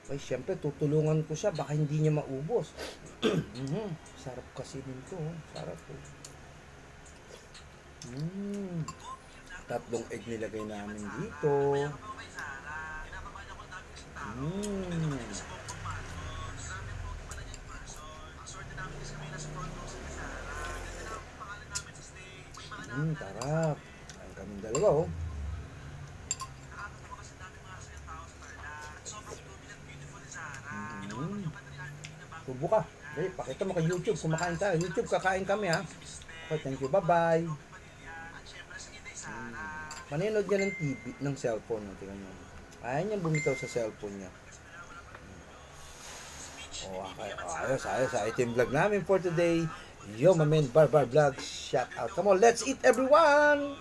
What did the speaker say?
Ay, syempre, tutulungan ko siya. Baka hindi niya maubos. Sarap kasi nito. Sarap po. Tatlong egg nilagay namin dito. Mm. Tarap. Ang kaming dalawa, oh. Mm. Subo ka. Dali, pakita mo kay YouTube. Kumakain tayo. YouTube, kakain kami, ha. Okay, thank you. Bye-bye. Maninood niya ng TV, ng cellphone. No? Tingnan niyo. Ayaw niya bumitaw sa cellphone niya. Okay. Ayos, ayos. Ito yung vlog namin for today. Yo, my man, Barbar Vlog. Shout out. Come on, let's eat, everyone!